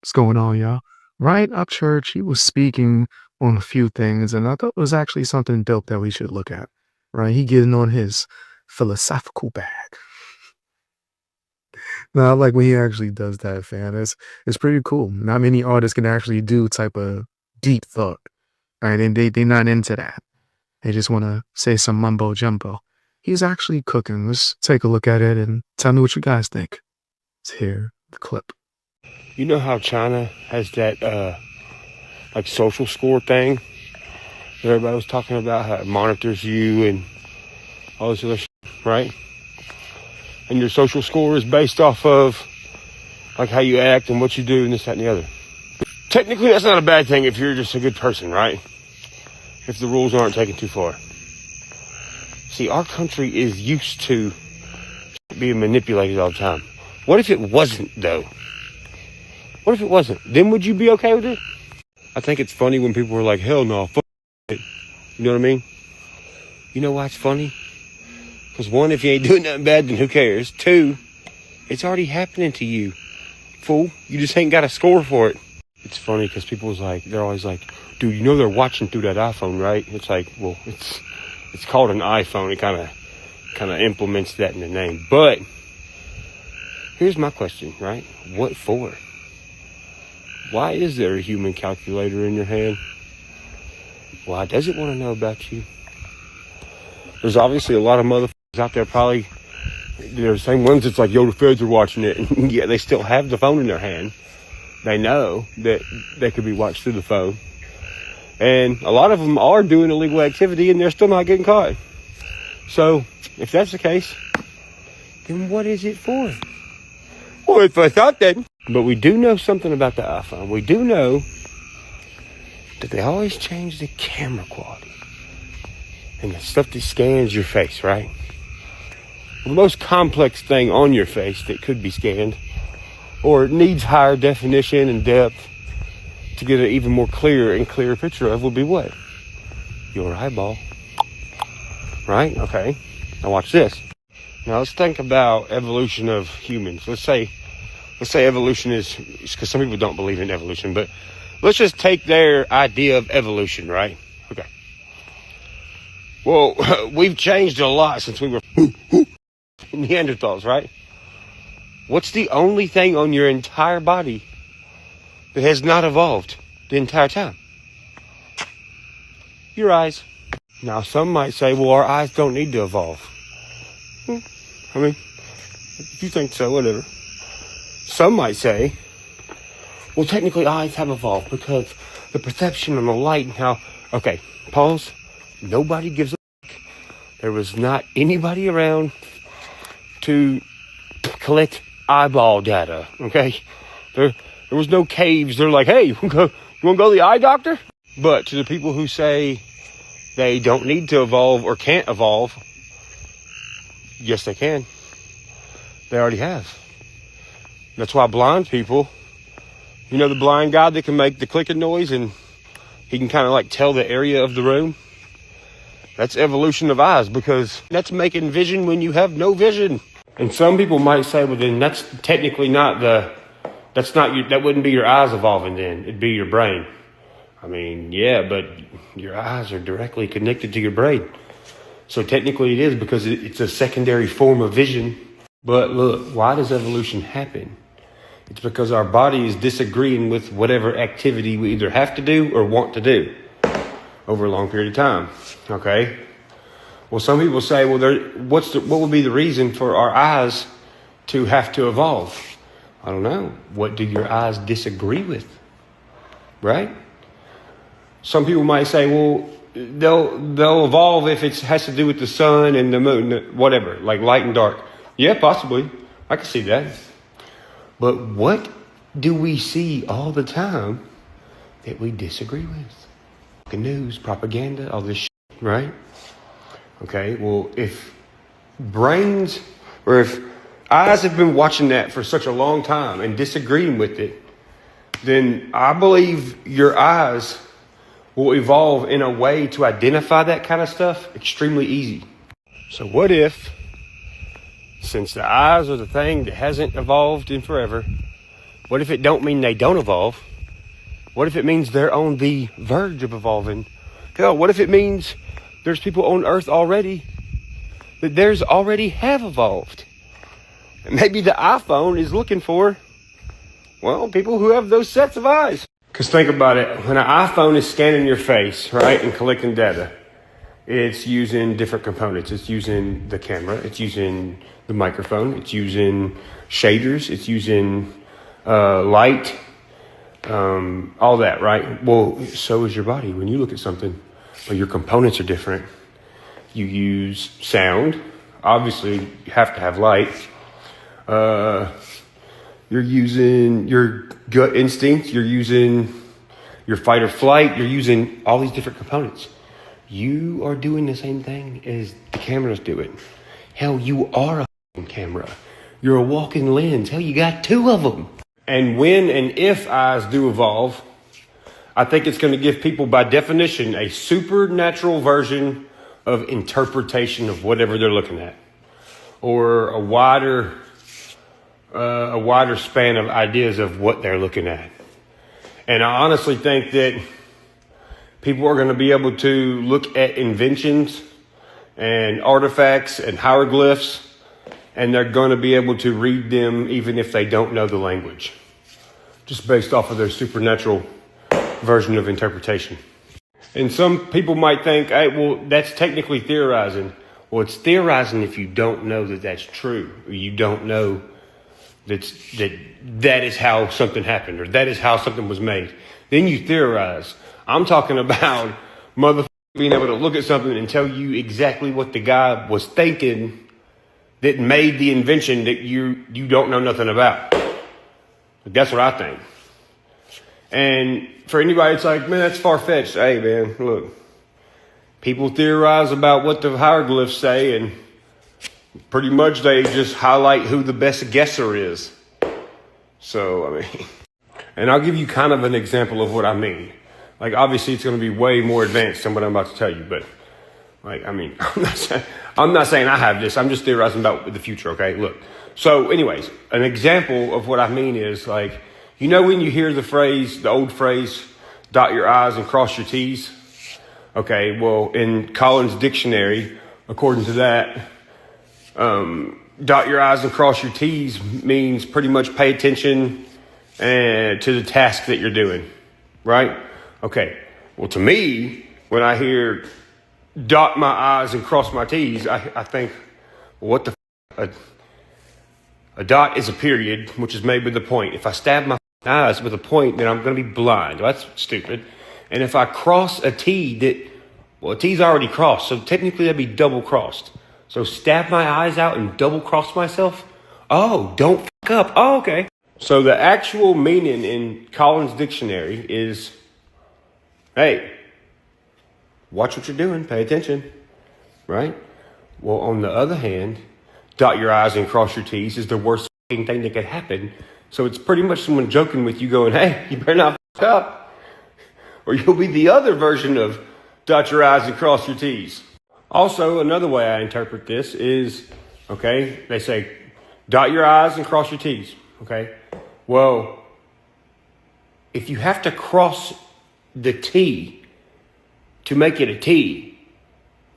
What's going on, y'all? Right, Upchurch, he was speaking on a few things, and I thought it was actually something dope that we should look at. Right, he getting on his philosophical bag. Now, I like when he actually does that, fam. It's pretty cool. Not many artists can actually do type of deep thought. Right, and they not into that. They just want to say some mumbo jumbo. He's actually cooking. Let's take a look at it and tell me what you guys think. Let's hear the clip. You know how China has that like social score thing that everybody was talking about, how it monitors you and all this other shit, right? And your social score is based off of like how you act and what you do and this, that, and the other. Technically, that's not a bad thing if you're just a good person, right? If the rules aren't taken too far. See, our country is used to being manipulated all the time. What if it wasn't, though? What if it wasn't? Then would you be okay with it? I think it's funny when people are like, hell no, fuck it. You know what I mean? You know why it's funny? Because one, if you ain't doing nothing bad, then who cares? Two, it's already happening to you. Fool, you just ain't got a score for it. It's funny because they're always like, dude, you know they're watching through that iPhone, right? It's like, well, it's called an iPhone. It kind of implements that in the name. But here's my question, right? What for? Why is there a human calculator in your hand? Why does it want to know about you? There's obviously a lot of motherfuckers out there probably, they're the same ones that's like, yo, the feds are watching it. And yeah, they still have the phone in their hand. They know that they could be watched through the phone. And a lot of them are doing illegal activity and they're still not getting caught. So if that's the case, then what is it for? Well, if I thought that. But we do know something about the iPhone. We do know that they always change the camera quality and the stuff that scans your face, right? The most complex thing on your face that could be scanned or needs higher definition and depth to get an even more clear and clearer picture of would be what? Your eyeball. Right? Okay. Now watch this. Now let's think about evolution of humans. Let's say evolution is, because some people don't believe in evolution, but let's just take their idea of evolution, right? Okay. Well, we've changed a lot since we were Neanderthals, right? What's the only thing on your entire body that has not evolved the entire time? Your eyes. Now, some might say, well, our eyes don't need to evolve. I mean, if you think so, whatever. Some might say, well, technically eyes have evolved because the perception and the light and how... Okay, pause. Nobody gives a fuck. There was not anybody around to collect eyeball data, okay? There was no caves. They're like, hey, you want to go to the eye doctor? But to the people who say they don't need to evolve or can't evolve, yes, they can. They already have. That's why blind people, you know the blind guy that can make the clicking noise and he can kind of like tell the area of the room? That's evolution of eyes, because that's making vision when you have no vision. And some people might say, well, then that's technically that wouldn't be your eyes evolving then. It'd be your brain. I mean, yeah, but your eyes are directly connected to your brain. So technically it is, because it's a secondary form of vision. But look, why does evolution happen? It's because our body is disagreeing with whatever activity we either have to do or want to do over a long period of time. Okay? Well, some people say, well, what would be the reason for our eyes to have to evolve? I don't know. What do your eyes disagree with? Right? Some people might say, well, they'll evolve if it has to do with the sun and the moon, whatever, like light and dark. Yeah, possibly. I can see that. But what do we see all the time that we disagree with? The news, propaganda, all this shit, right? Okay, well, if brains, or if eyes have been watching that for such a long time and disagreeing with it, then I believe your eyes will evolve in a way to identify that kind of stuff extremely easy. So what if, since the eyes are the thing that hasn't evolved in forever, What if it don't mean they don't evolve? What if it means they're on the verge of evolving? Hell, what if it means there's people on Earth already that theirs already have evolved? And maybe the iPhone is looking for, well, people who have those sets of eyes. Because think about it, when an iPhone is scanning your face, right, and collecting data, it's using different components. It's using the camera, it's using the microphone, it's using shaders, it's using light, all that, right? Well, so is your body. When you look at something, well, your components are different. You use sound. Obviously, you have to have light. You're using your gut instinct. You're using your fight or flight. You're using all these different components. You are doing the same thing as the camera's doing. Hell, you are a camera. You're a walking lens. Hell, you got two of them. And when and if eyes do evolve, I think it's going to give people, by definition, a supernatural version of interpretation of whatever they're looking at, or a wider span of ideas of what they're looking at. And I honestly think that people are going to be able to look at inventions and artifacts and hieroglyphs, and they're going to be able to read them even if they don't know the language, just based off of their supernatural version of interpretation. And some people might think, hey, well, that's technically theorizing. Well, it's theorizing if you don't know that that's true, or you don't know that is how something happened, or that is how something was made. Then you theorize. I'm talking about motherfuckers being able to look at something and tell you exactly what the guy was thinking that made the invention that you don't know nothing about. That's what I think. And for anybody, it's like, man, that's far-fetched. Hey, man, look. People theorize about what the hieroglyphs say, and pretty much they just highlight who the best guesser is. So, I mean, and I'll give you kind of an example of what I mean. Like, obviously, it's going to be way more advanced than what I'm about to tell you, but, like, I mean, I'm not saying I have this. I'm just theorizing about the future, okay? Look. So, anyways, an example of what I mean is, like, you know when you hear the old phrase, dot your I's and cross your T's? Okay, well, in Collins Dictionary, according to that, dot your I's and cross your T's means pretty much pay attention to the task that you're doing, right? Okay, well, to me, when I hear dot my I's and cross my T's, I think, what the a dot is a period, which is made with a point. If I stab my eyes with a point, then I'm going to be blind. Well, that's stupid. And if I cross a T, a T's already crossed, so technically that'd be double crossed. So stab my eyes out and double cross myself? Oh, don't fuck up. Oh, okay. So the actual meaning in Collins Dictionary is, hey, watch what you're doing, pay attention, right? Well, on the other hand, dot your I's and cross your T's is the worst thing that could happen. So it's pretty much someone joking with you going, hey, you better not fuck up, or you'll be the other version of dot your I's and cross your T's. Also, another way I interpret this is, okay, they say dot your I's and cross your T's, okay? Well, if you have to cross the T to make it a T,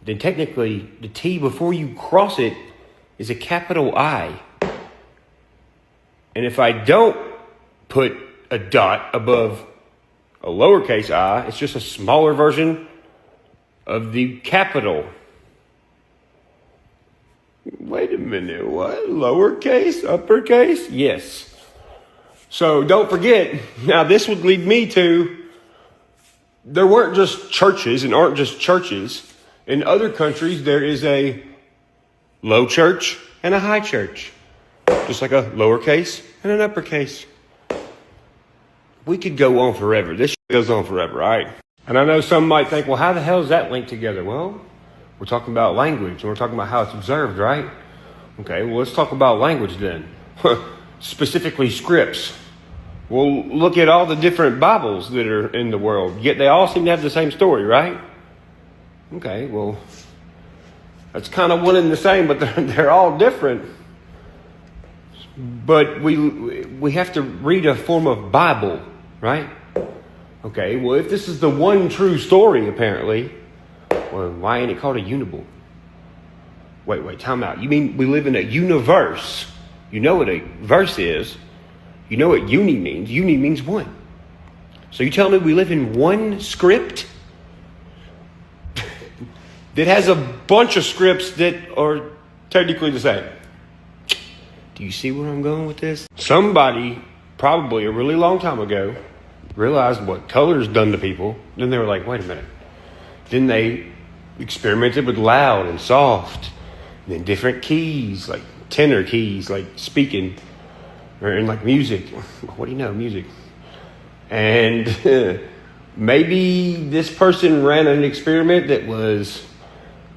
then technically the T before you cross it is a capital I. And if I don't put a dot above a lowercase I, it's just a smaller version of the capital. Wait a minute, what? Lowercase? Uppercase? Yes. So don't forget, now this would lead me to, there weren't just churches and aren't just churches. In other countries, there is a low church and a high church. Just like a lowercase and an uppercase. We could go on forever. This goes on forever, right? And I know some might think, well, how the hell is that linked together? Well, we're talking about language, and we're talking about how it's observed, right? Okay, well, let's talk about language then. Specifically scripts. Well, look at all the different Bibles that are in the world, yet they all seem to have the same story, right? Okay, well, that's kind of one and the same, but they're all different. But we we have to read a form of Bible, right? Okay, well, if this is the one true story, apparently, well, why ain't it called a unibble? Wait, time out. You mean we live in a universe? You know what a verse is. You know what uni means. Uni means one. So you tell me we live in one script that has a bunch of scripts that are technically the same. Do you see where I'm going with this? Somebody, probably a really long time ago, realized what color's done to people. Then they were like, wait a minute. Then they experimented with loud and soft. And then different keys, like tenor keys, like speaking. And like music. What do you know? Music. And maybe this person ran an experiment that was,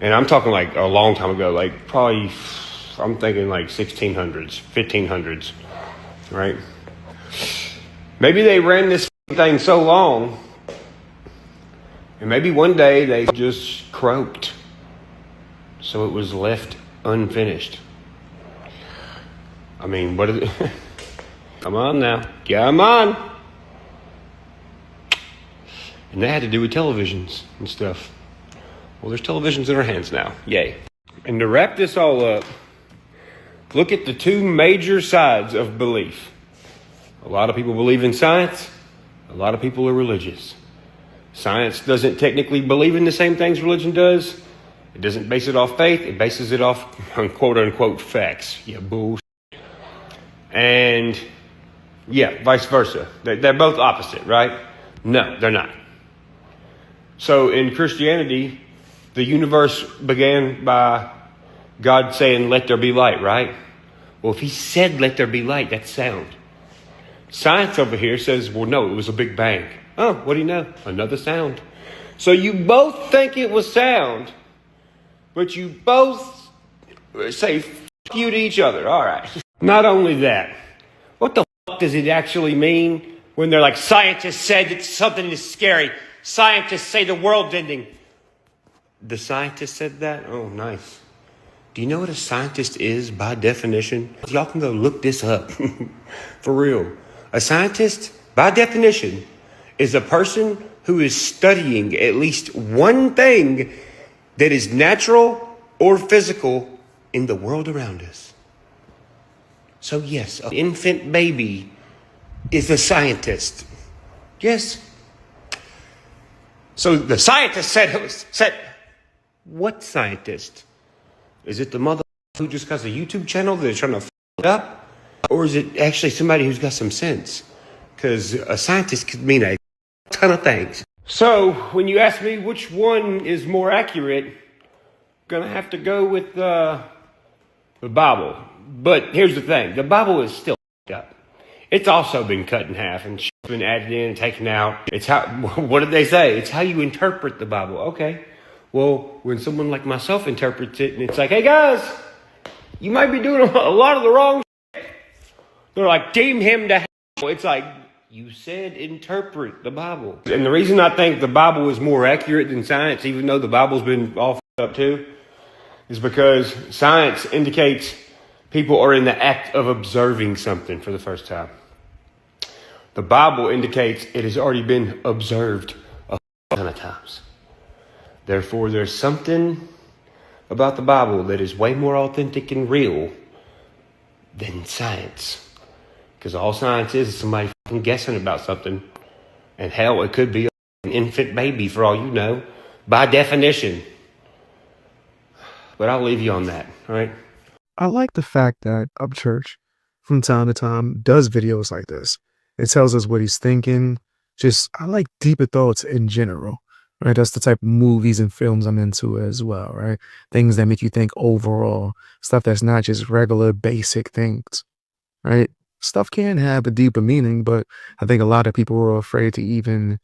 and I'm talking like a long time ago, like probably, I'm thinking like 1600s, 1500s, right? Maybe they ran this thing so long, and maybe one day they just croaked, so it was left unfinished. I mean, what is it? Come on now. Come on. And that had to do with televisions and stuff. Well, there's televisions in our hands now. Yay. And to wrap this all up, look at the two major sides of belief. A lot of people believe in science. A lot of people are religious. Science doesn't technically believe in the same things religion does. It doesn't base it off faith. It bases it off on quote-unquote facts. Yeah, bullshit. And yeah, vice versa. They're both opposite, right? No, they're not. So in Christianity, the universe began by God saying, let there be light, right? Well, if he said, let there be light, that's sound. Science over here says, well, no, it was a big bang. Oh, what do you know? Another sound. So you both think it was sound, but you both say f*** you to each other. All right. Not only that, what the f*** does it actually mean when they're like, scientists said that something is scary. Scientists say the world's ending. The scientist said that? Oh, nice. Do you know what a scientist is by definition? Y'all can go look this up. For real. A scientist, by definition, is a person who is studying at least one thing that is natural or physical in the world around us. So yes, an infant baby is a scientist. Yes. So the scientist said, what scientist? Is it the mother who just has a YouTube channel that is trying to f*** it up? Or is it actually somebody who's got some sense? Because a scientist could mean a ton of things. So when you ask me which one is more accurate, I'm gonna have to go with the Bible. But here's the thing, the Bible is still up. It's also been cut in half and been added in and taken out. It's how, what did they say? It's how you interpret the Bible. Okay. Well, when someone like myself interprets it and it's like, hey guys, you might be doing a lot of the wrong shit. They're like, deem him to hell. It's like, you said interpret the Bible. And the reason I think the Bible is more accurate than science, even though the Bible's been all up too, is because science indicates people are in the act of observing something for the first time. The Bible indicates it has already been observed a ton of times. Therefore, there's something about the Bible that is way more authentic and real than science. Because all science is somebody guessing about something. And hell, it could be an infant baby for all you know, by definition. But I'll leave you on that, all right? I like the fact that Upchurch, from time to time, does videos like this. It tells us what he's thinking. I like deeper thoughts in general, right? That's the type of movies and films I'm into as well, right? Things that make you think overall, stuff that's not just regular basic things, right? Stuff can have a deeper meaning, but I think a lot of people are afraid to even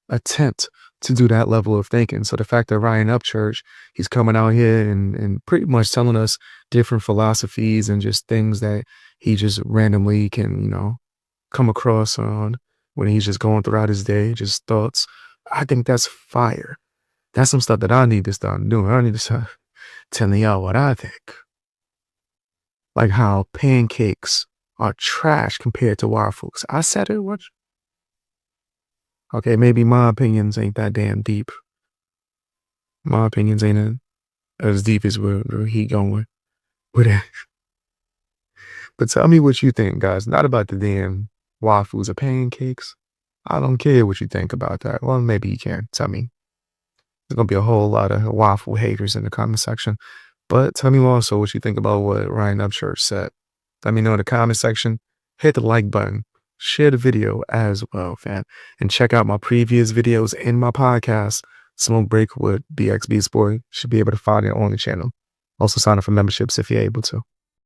attempt to do that level of thinking. So the fact that Ryan Upchurch, he's coming out here and pretty much telling us different philosophies and just things that he just randomly can, come across on when he's just going throughout his day, just thoughts. I think that's fire. That's some stuff that I need to start doing. I need to start telling y'all what I think. Like how pancakes are trash compared to waffles. I said it. What? Okay, maybe my opinions ain't that damn deep. My opinions ain't as deep as where he going with it. But tell me what you think, guys. Not about the damn waffles or pancakes. I don't care what you think about that. Well, maybe you can. Tell me. There's gonna be a whole lot of waffle haters in the comment section. But tell me also what you think about what Ryan Upchurch said. Let me know in the comment section. Hit the like button. Share the video as well, fam. And check out my previous videos in my podcast, Smoke Break with BXB Sport. Should be able to find it on the channel. Also sign up for memberships if you're able to.